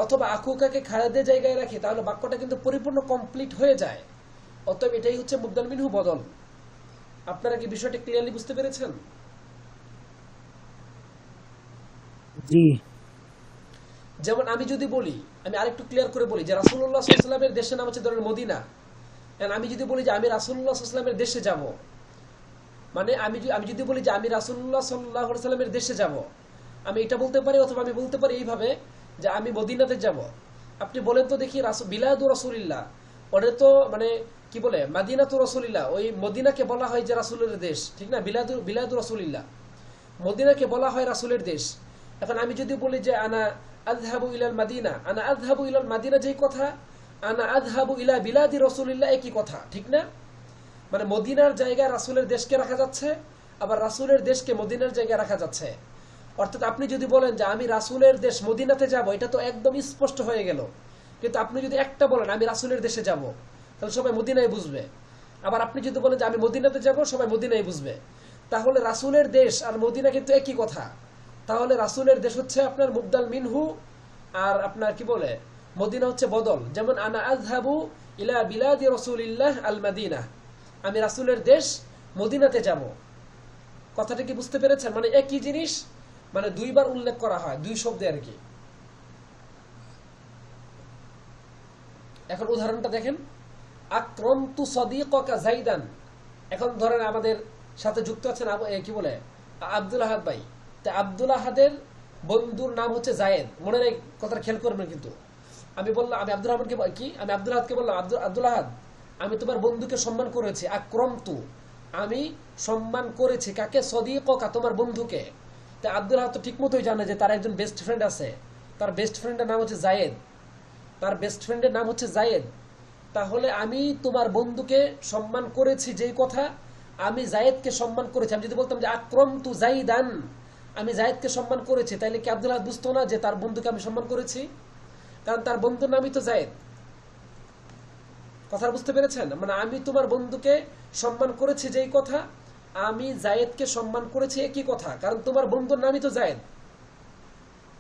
অথবা আখুকাকে খালেদের জায়গায় রাখি, তাহলে বাক্যটা কিন্তু পরিপূর্ণ কমপ্লিট হয়ে যায়। অতএব এটাই হচ্ছে মুবদাল মিনহু বদল। আপনারা কি বিষয়টা ক্লিয়ারলি বুঝতে পেরেছেন? জি। যেমন আমি যদি বলি, আমি আরেকটু ক্লিয়ার করে বলি যে রাসূলুল্লাহ সাল্লাল্লাহু আলাইহি ওয়াসাল্লামের দেশের নাম হচ্ছে ধরেন মদিনা। আমি যদি বলি যে আমি রাসূলুল্লাহ সাল্লাল্লাহু আলাইহি ওয়াসাল্লামের দেশে যাব, মানে আমি যদি বলি যে আমি রাসূলুল্লাহ সাল্লাল্লাহু আলাইহি ওয়াসাল্লামের দেশে যাব, আমি এটা বলতে পারি। অথবা আমি বলতে পারি এইভাবে যে আমি মদিনাতে যাব। আপনি বলেন তো দেখি, বিলাদু রাসূলিল্লাহ, ওটা তো মানে কি বলে মাদিনাতু রাসূলিল্লাহ, ওই মদিনাকে বলা হয় যে রাসূলের দেশ, ঠিক না? বিলাদু রাসূলিল্লাহ, মদিনাকে বলা হয় রাসূলের দেশ। এখন আমি যদি বলি যে আনা আযহাবু ইলাল মাদিনা, আনা আযহাবু ইলাল মাদিনা, যেই কথা, আনা আযহাবু ইলা বিলাদি রাসূলিল্লাহ, একই কথা, ঠিক না? মানে মদিনার জায়গায় রাসূলের দেশকে রাখা যাচ্ছে, আবার রাসূলের দেশকে মদিনার জায়গায় রাখা যাচ্ছে। অর্থাৎ আপনি যদি বলেন যে আমি রাসূলের দেশ মদিনাতে যাব, এটা তো একদম স্পষ্ট হয়ে গেল। কিন্তু আপনি যদি একটা বলেন আমি রাসূলের দেশে যাব, তাহলে সবাই মদিনায় বুঝবে। আবার আপনি যদি বলেন যে আমি মদিনাতে যাব, সবাই মদিনায় বুঝবে। তাহলে রাসূলের দেশ আর মদিনা কিন্তু একই কথা। তাহলে রাসূলের দেশ হচ্ছে আপনার মুবদাল মিনহু, আর আপনার কি বলে মদিনা হচ্ছে বদল। যেমন আনা আযহাবু ইলা বিলাদি রাসূলিল্লাহ আল মাদিনা, আমি রাসূলের দেশ মদিনাতে যাব। কথাটা কি বুঝতে পেরেছেন? মানে একই জিনিস, মানে দুইবার উল্লেখ করা হয়, দুই শব্দে আর কি। এখন উদাহরণটা দেখেন, আকরামতু সাদিকাকা যাইদান। এখন ধরেন আমাদের সাথে যুক্ত আছেন কি বলে আব্দুল আহাদ ভাই। তা আব্দুল আহাদের বন্ধুর নাম হচ্ছে জায়েদ। মনে নেই কথাটা খেয়াল করবেন কিন্তু। আমি বললাম, আমি আব্দুল আহমদকে কি আমি আব্দুল আহাদকে বললাম, আব্দুল আহাদ, আমি তোমার বন্ধুকে সম্মান করেছি। আকরামতু, আমি সম্মান করেছি কাকে? সাদিকাকা, তোমার বন্ধুকে। তা আব্দুল আহাদ তো ঠিক মতোই জানে যে তার একজন বেস্ট ফ্রেন্ড আছে, তার বেস্ট ফ্রেন্ডের নাম হচ্ছে জায়েদ, তার বেস্ট ফ্রেন্ডের নাম হচ্ছে জায়েদ। তাহলে আমি তোমার বন্ধুকে সম্মান করেছি, যেই কথা, আমি জায়েদকে সম্মান করেছি। আমি যদি বলতাম যে আকরামতু যাইদান, আমি জায়েদকে সম্মান করেছি, তাইলে কি আব্দুল আহাদ বুঝতো না যে তার বন্ধুকে আমি সম্মান করেছি? কারণ তার বন্ধুর নামই তো জায়েদ। কথা বুঝতে পেরেছেন? মানে আমি তোমার বন্ধুকে সম্মান করেছি, যেই কথা, আমি জায়েদকে সম্মান করেছি, একই কথা, কারণ তোমার বন্ধুর নামই তো জায়েদ।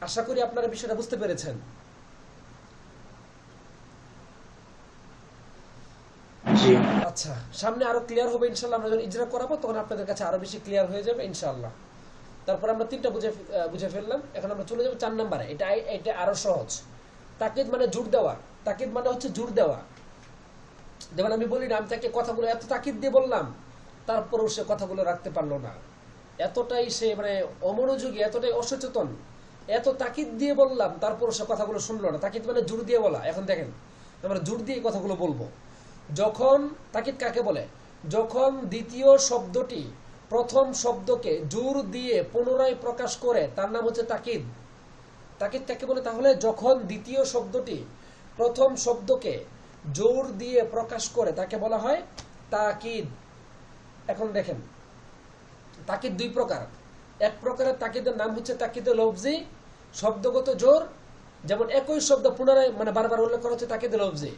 আশা করি আপনারা বিষয়টা বুঝতে পেরেছেন। আচ্ছা, সামনে আরো ক্লিয়ার হবে ইনশাআল্লাহ। আমরা যখন ইজরা করাবো তখন আপনাদের কাছে আরো বেশি ক্লিয়ার হয়ে যাবে ইনশাআল্লাহ। তারপর আমরা তিনটা বুঝে ফেললাম। এখন আমরা চলে যাবো 4 নম্বরে। এটা আরো সহজ। তাকিদ মানে জোর দেওয়া। তাকিদ মানে হচ্ছে জোর দেওয়া। যেমন আমি বলি না, আমি তাকে কথাগুলো এত তাকিদ দিয়ে বললাম, তারপরেও সে কথাগুলো রাখতে পারলো না। এতটাই সে মানে অমনোযোগী, এতটাই অসচেতন। এত তাকিদ দিয়ে বললাম, তারপরেও সে কথাগুলো শুনলো না। তাকিদ মানে জোর দিয়ে বলা। এখন দেখেন, আমরা জোর দিয়ে কথাগুলো বলবো। যখন তাকিদ কাকে বলে? যখন দ্বিতীয় শব্দটি প্রথম শব্দকে জোর দিয়ে পুনরায় প্রকাশ করে, তার নাম হচ্ছে তাকিদ। তাকিদ কাকে বলে? তাহলে যখন দ্বিতীয় শব্দটি প্রথম শব্দকে জোর দিয়ে প্রকাশ করে, তাকে বলা হয় তাকিদ। এখন দেখেন, তাকিদ দুই প্রকার। এক প্রকারের তাকিদের নাম হচ্ছে তাকিদে লফজি, শব্দগত জোর। যেমন একই শব্দ পুনরায় মানে বারবার উল্লেখ করা হচ্ছে তাকিদে লফজি।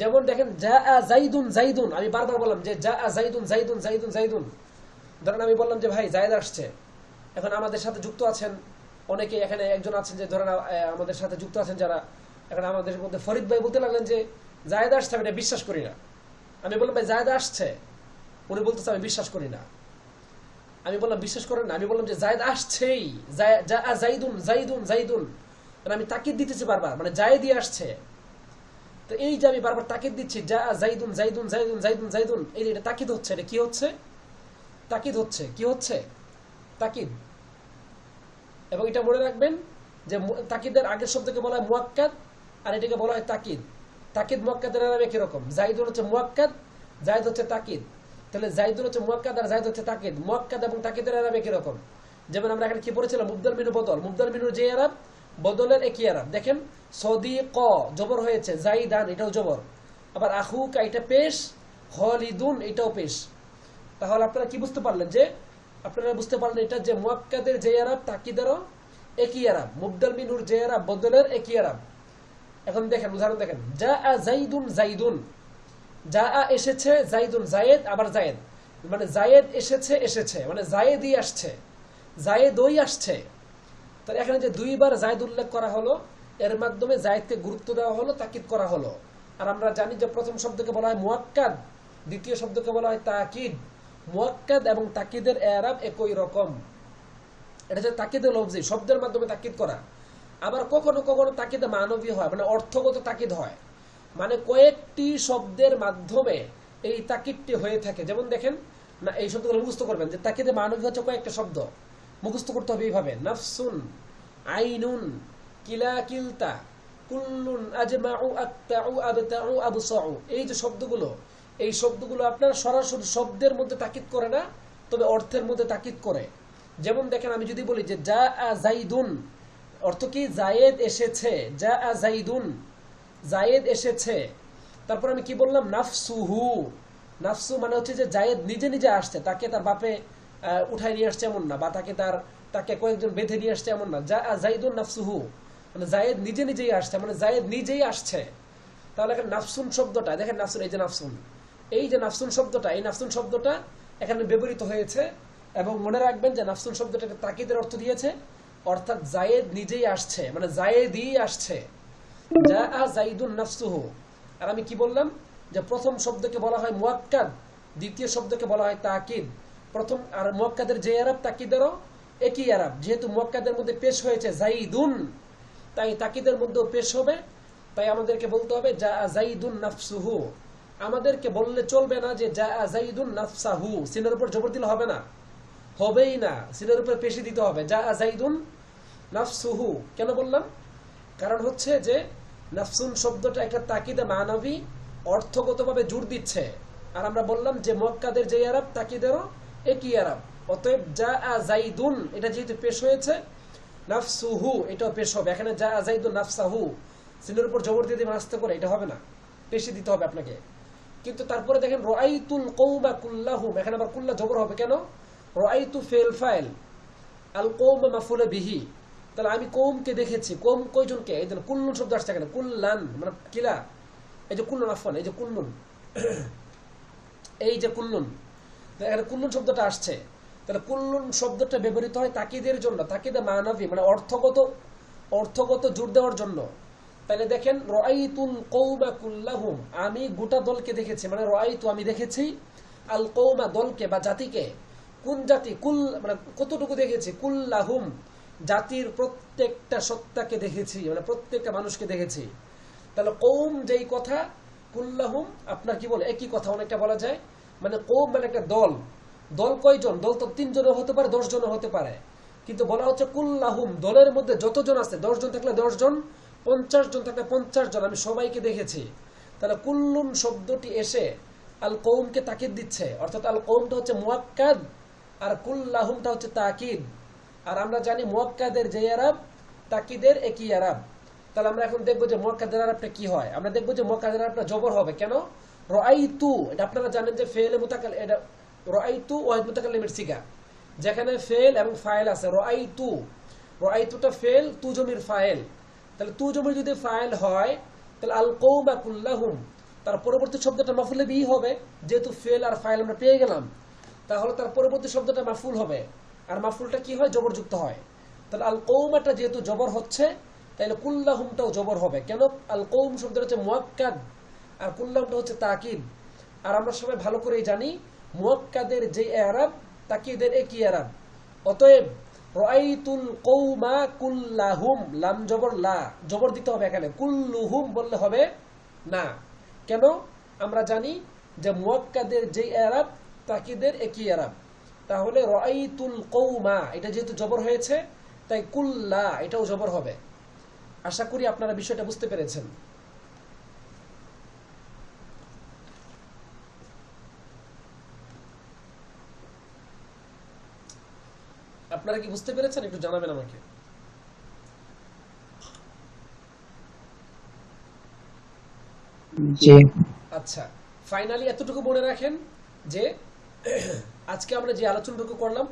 যেমন দেখেন, জা জাইদুন জাইদুন, আমি বারবার বললাম যে জা জাইদুন জাইদুন জাইদুন জাইদুন। ধরেন আমি বললাম যে ভাই জায়েদ আসছে। এখন আমাদের সাথে যুক্ত আছেন অনেকে, এখানে একজন আছেন যে ধরেন আমাদের সাথে যুক্ত আছেন যারা, এখন আমাদের মধ্যে ফরিদ ভাই বলতে লাগলেন যে জায়েদ আসছে, আমি এটা বিশ্বাস করি না। আমি বললাম ভাই জায়েদ আসছে, উনি বলতেছে আমি বিশ্বাস করি না। আমি বললাম বিশ্বাস করেন না? আমি বললাম যে জায়েদ আসছেই, জা জাইদুন জাইদুন জাইদুন। আমি তাকিদ দিতেছি বারবার, মানে জায়েদই আসছে। তো এই যে আমি বারবার তাকিদ দিচ্ছি, যা জাইদুন জাইদুন জাইদুন জাইদুন জাইদুন, এটা তাকিদ হচ্ছে। এটা কি হচ্ছে? তাকিদ হচ্ছে। কি হচ্ছে? তাকিদ। এবং এটা মনে রাখবেন যে তাকিদের আগের শব্দকে বলা হয় মুয়াক্কাদ, আর এটাকে বলা হয় তাকিদ। তাকিদ মুয়াক্কাদের নাম একই রকম। জাইদুন হচ্ছে মুয়াক্কাদ, জায়েদ হচ্ছে তাকিদ। তাহলে জাইদুন হচ্ছে মুয়াক্কাদ আর জায়েদ হচ্ছে তাকিদ। মুয়াক্কাদ এবং তাকিদের নাম একই রকম। যেমন আমরা এখানে কি পড়েছিলাম, মুবদাল মিনু বদল। মুবদাল মিনুর যে আরাব, বদলের একই আরাব। দেখেন, সাদিক জবর হয়েছে, জাইদান এটাও জবর। আবার আখুকা এটা পেশ, খালিদুন এটাও পেশ। তাহলে আপনারা কি বুঝতে পারলেন যে আপনারা বুঝতে পারলেন এটা যে মুয়াক্কাদের যে ইয়ারাব তাকিদেরও একই ইয়ারাব, মুবদাল মিনহুর যে ইয়ারাব বদলের একই ইয়ারাব। এখন দেখেন উদাহরণ দেখেন, জাআ যাইদুন জাইদুন, জাআ এসেছে, জাইদুন জায়েদ, আবার জায়েদ, মানে জায়েদ এসেছে এসেছে মানে জায়েদই আসছে, জায়েদই আসছে। তাহলে এখানে যে দুইবার জায়েদ উল্লেখ করা হলো, এর মাধ্যমে জায়েদকে গুরুত্ব দেওয়া হলো, তাকিদ করা হলো। আর আমরা জানি যে প্রথম শব্দকে বলা হয় মুয়াক্কাদ, দ্বিতীয় শব্দকে বলা হয় তাকিদ। মুয়াক্কাদ এবং তাকিদের এরাব একই রকম। এটা হচ্ছে তাকিদুল লফজি, শব্দের মাধ্যমে তাকিদ করা। আবার কখনো কখনো তাকিদে মানবী হয়, মানে অর্থগত তাকিদ হয়, মানে কয়েকটি শব্দের মাধ্যমে এই তাকিদটি হয়ে থাকে। যেমন দেখেন না, এই শব্দগুলো মুখস্থ করবেন যে তাকিদে মানবী হচ্ছে কয়েকটা শব্দ, মুখস্থ করতে হবে এইভাবে, নাফসুন, আইনুন, কিলা কিলতা, কুল্লুন, আজমাউ, আক্তাউ, আবতাউ, আবসাউ। এই যে শব্দগুলো, এই শব্দগুলো আপনার সরাসরি শব্দের মধ্যে তাকিদ করে না, তবে অর্থের মধ্যে তাকিদ করে। যেমন দেখেন, আমি যদি বলি যে জাআ যাইদুন, অর্থ কি? জায়েদ এসেছে, জাআ যাইদুন, জায়েদ এসেছে। তারপর আমি কি বললাম? নাফসুহু, নাফসু মানে হচ্ছে যে জায়েদ নিজে নিজে আসছে, তাকে তার বাপে উঠায় নিয়ে আসছে এমন না, বা তাকে কয়েকজন বেঁধে নিয়ে আসছে এমন না। জাআ যাইদুন নাফসুহু, মানে জায়েদ নিজে নিজেই আসছে, মানে জায়েদ নিজেই আসছে। তাহলে এখানে নাফসুন শব্দটা দেখেন, নাফসুন, এই যে নাফসুন, এই যে নাফসুন শব্দটা, এই নাফসুন শব্দটা এখানে ব্যবহৃত হয়েছে। এবং মনে রাখবেন যে নাফসুন শব্দটা তাকিদের অর্থ দিয়েছে, অর্থাৎ জায়েদ নিজেই আসছে, মানে জায়েদই আসছে। জাআ যাইদুন নাফসুহু। আর আমি কি বললাম যে প্রথম শব্দকে বলা হয় মুয়াক্কাদ, দ্বিতীয় শব্দকে বলা হয় তাকিদ। প্রথম আর মুয়াক্কাদের যে ইয়ারাব তাকিদেরও একই ইয়ারাব, যেহেতু মুয়াক্কাদের মধ্যে পেশ হয়েছে যাইদুন, তাই তাকিদের মধ্যেও পেশ হবে। তাই আমাদেরকে বলতে হবে জাআ যাইদুন নাফসুহু। আমাদেরকে বললে চলবে না যে জাআ যাইদুন নাফসাহু, সিনের উপর জবর দিলে হবে না, হবেই না, সিনের উপর পেশি দিতে হবে, জাআ যাইদুন নাফসুহু। কেন বললাম? কারণ হচ্ছে যে নাফসুন শব্দটা একটা তাকিদে মানবী, অর্থগতভাবে জোর দিচ্ছে। আর আমরা বললাম যে মুয়াক্কাদের যে ইয়ারাব তাকিদেরও একই ইয়ারাব, অতএব জাআ যাইদুন এটা যেহেতু পেশ হয়েছে, নাফসুহু এটাও পেশ হবে। এখানে জাআ যাইদুন নাফসাহু, সিনের উপর জবর দিয়ে দিবেন আস্তে করে, এটা হবে না, পেশি দিতে হবে আপনাকে। কিন্তু তারপরে দেখেন রাআইতুল কওমা কুল্লাহুম, এখানে আবার কুল্লা জবর হবে কেন? রাআইতু ফেল ফাইল, আল কওম মাফউল বিহি। তাহলে আমি কওমকে দেখেছি, কওম কয়জনকে? এই যে কুল্লুন শব্দ আসছে এখানে, কুল্লান মানে কিলা, এই যে কুল্লুন, আফওয়ান, এই যে কুল্লুন, এই যে কুল্লুন, এখানে কুল্লুন শব্দটা আসছে। তাহলে কুল্লুন শব্দটা ব্যবহৃত হয় তাকিদের জন্য, তাকিদে মানবী মানে অর্থগত জোর দেওয়ার জন্য। তাহলে দেখেন রাআইতুল কওমা কুল্লাহুম, আমি গোটা দলকে দেখেছি, মানে রাআইতু আমি দেখেছি, আল কওমা দলকে বা জাতিকে, কোন জাতি? কুল মানে কতটুকু দেখেছি? কুল্লাহুম জাতির প্রত্যেকটা সত্তাকে দেখেছি, মানে প্রত্যেকটা মানুষকে দেখেছি। তাহলে কওম যেই কথা, কুল্লাহুম আপনার কি বলে একই কথা অনেকটা বলা যায়। মানে কওম মানে একটা দল, দল কয়জন? দল তো 3 জনও হতে পারে, 10 জনও হতে পারে, কিন্তু বলা হচ্ছে কুল্লাহুম, দলের মধ্যে যতজন আছে, 10 জন থাকলে 10 জন, 50 জন থাকলে 50 জন, আমি সবাইকে দেখেছি। তাহলে কুল্লুন শব্দটি এসে আল কওমকে তাকিদ দিচ্ছে, অর্থাৎ আল কওমটা হচ্ছে মুয়াক্কাদ আর কুল্লাহুমটা হচ্ছে তাকিদ। আর আমরা জানি মুয়াক্কাদের যে ইয়ারাব তাকিদের একই ইয়ারাব। তাহলে আমরা এখন দেখবো যে মুয়াক্কাদের আরবটা কি হয়। আমরা দেখবো যে মুয়াক্কাদের আরবটা জবর হবে কেন? রাআইতু, এটা আপনারা জানেন যে ফেল মুতাকাল, এটা রাআইতু ওয়াহিদ মুতাকাল্লিমের সিগা, যেখানে ফেল এবং ফাইল আছে। রাআইতু, রাআইতুটা ফেল, তু জমির ফাইল। তাহলে তু জমির যদি ফাইল হয়, তাহলে আল কওমা কুল্লাহুম, তার পরবর্তী শব্দটা মাফউল বিহি হবে, যেহেতু ফেল আর ফাইল আমরা পেয়ে গেলাম, তাহলে তার পরবর্তী শব্দটা মাফউল হবে। আর মাফউলটা কি হয়? জবরযুক্ত হয়। তাহলে আল কওমাটা যেহেতু জবর হচ্ছে, তাহলে কুল্লাহুমটাও জবর হবে। কেন? আল কওম শব্দটা হচ্ছে মুয়াক্কাদ আর কুল্লাহুমটা হচ্ছে তাকিদ। আর আমরা সবাই ভালো করেই জানি মুয়াক্কাদের যে ইআরাব তাকিদের একই ইআরাব। অতএব রাআইতুল কওমা কুল্লাহুম, লাম জবর লা, জবর দিতে হবে এখানে, কুল্লুহুম বললে হবে না। কেন? আমরা জানি যে মুয়াক্কাদের যে ইআরাব তাকিদের একই ইআরাব। তাহলে রাআইতুল কওমা এটা যেহেতু জবর হয়েছে, তাই কুল্লা এটাও জবর হবে। আশা করি আপনারা বিষয়টা বুঝতে পেরেছেন। আপনারা কি বুঝতে পেরেছেন? একটু জানাবেন আমাকে। জি। আচ্ছা, ফাইনালি এতটুকু মনে রাখেন যে আজকে আমরা যে আলোচনাটুকু করলাম,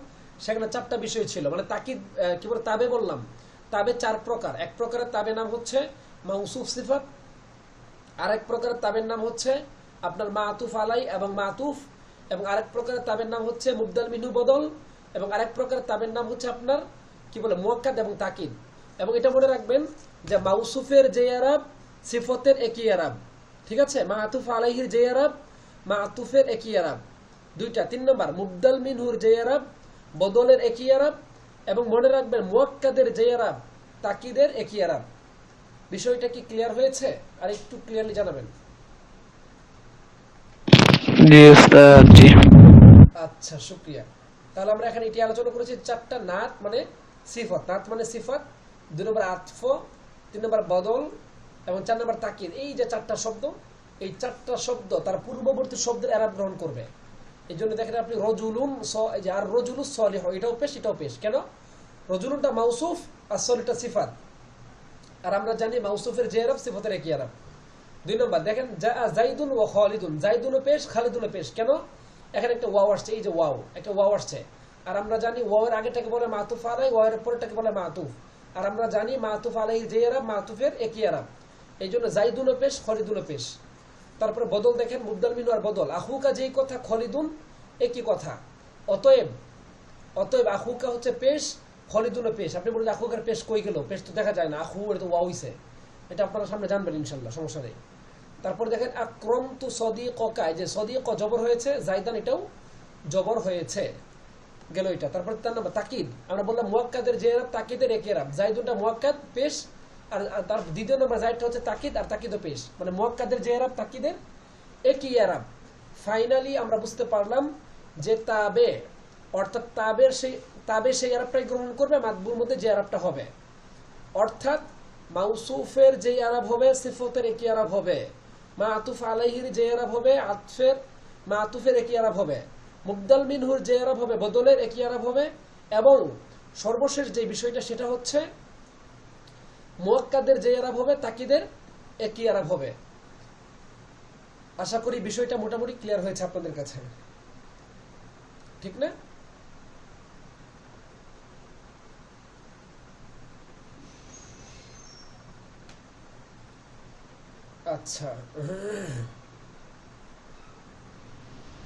সেখানে 4টা বিষয় ছিল, মানে তাকিদ কি বলে তাবে বললাম, তাবে 4 প্রকার। এক প্রকারের তাবের নাম হচ্ছে মাউসুফ সিফাত, আরেক প্রকারের তাবের নাম হচ্ছে আপনার মাতুফ আলাই এবং মাতুফ, এবং আরেক প্রকারের তাবের নাম হচ্ছে মুবদাল মিনহু বদল, এবং আরেক প্রকারের তাবের নাম হচ্ছে আপনার কি বলে মুয়াক্কাদ এবং তাকিদ। এবং এটা মনে রাখবেন যে মাউসুফের যে আরাব সিফতের একই আরাব, ঠিক আছে? মাতুফ আলাইহির যে আরাব মাতুফের একই আরাব, দুইটা। 3 নম্বর মুবদাল মিনহুর যে আরাব বদলের একই আরাব, এবং মনে রাখবেন মুয়াক্কাদের যে আরাব তাকিদের একই আরাব। বিষয়টা কি ক্লিয়ার হয়েছে? আর একটু ক্লিয়ারলি জানাবেন। জি উস্তাদ, জি। আচ্ছা, শুকরিয়া। তাহলে আমরা এখানে এটি আলোচনা করেছি 4টা নাত মানে সিফাত, নাত মানে সিফাত, 2 নম্বর আতফ, 3 নম্বর বদল এবং 4 নম্বর তাকিদ। এই যে 4টা শব্দ, এই 4টা শব্দ তার পূর্ববর্তী শব্দের এরাব গ্রহণ করবে। এই জন্য দেখেন আপনি রজুলুন এই যে আর রজুলুস সলিহ, এটাও পেশ এটাও পেশ। কেন? রজুলুনটা মাউসুফ আর সলিহটা সিফাত, আর আমরা জানি মাউসুফের যে আরাব সিফাতের একই আরাব। 2 নম্বর দেখেন জাইদুন ওয়া খালিদুন, জাইদুনও পেশ খালিদুনও পেশ। কেন? এখানে একটা ওয়াও আসছে, এই যে ওয়াও, একটা ওয়াও আসছে। আর আমরা জানি ওয়াওয়ের আগেটাকে বলে মাতুফ আলাই, ওয়াওয়ের পরেরটাকে বলে মাতুফ। আর আমরা জানি মাতুফ আলাই যে আরাব মাতুফের একই আরাব। এই জন্য জাইদুনও পেশ খালিদুনও পেশ। তারপরে বদল দেখেন মুবদাল মিনহু আর বদল। আখুকা যেই কথা খলিদুন একই কথা, অতএব আখুকা হচ্ছে পেশ, খলিদুনও পেশ। আপনি বলছেন আখুকার পেশ কই গেল? পেশ তো দেখা যায় না, আখু এটা তো ওয়াও হইছে। এটা আপনারা সামনে জানবেন ইনশাআল্লাহ, সমস্যা নেই। তারপরে দেখেন আকরামতু সাদিকাকা, যে সাদিক জবর হয়েছে, জাইদান এটাও জবর হয়েছে, গেল এটা। তারপর 4 নম্বর তাকিদ, আমরা বললাম মুয়াক্কাদের যে আরাব তাকিদের একই আরাব, জাইদুনটা মুয়াক্কাদ পেশ, আর তার 2 নম্বর জাইদটা হচ্ছে তাকিদ, আর তাকিদও পেশ, মানে মুয়াক্কাদের যে আরাব তাকিদের একই আরাব। ফাইনালি আমরা বুঝতে পারলাম যে তাবে অর্থাৎ তাবে সেই আরাবটাই গ্রহণ করবে মাতবুর মধ্যে যে আরাবটা হবে, অর্থাৎ মাউসুফের যে আরাব হবে সিফতের একই আরাব হবে, মাতুফ আলাইহির যে আরাব হবে মাতুফের একই আরাব হবে, মুবদাল মিনহুর যে আরাব হবে বদলের একই আরাব হবে, এবং সর্বশেষ যে বিষয়টা সেটা হচ্ছে মুয়াক্কাদের যে আরাব হবে তাকিদের একই আরাব হবে। আশা করি বিষয়টা মোটামুটি ক্লিয়ার হয়েছে আপনাদের কাছে, ঠিক না? আচ্ছা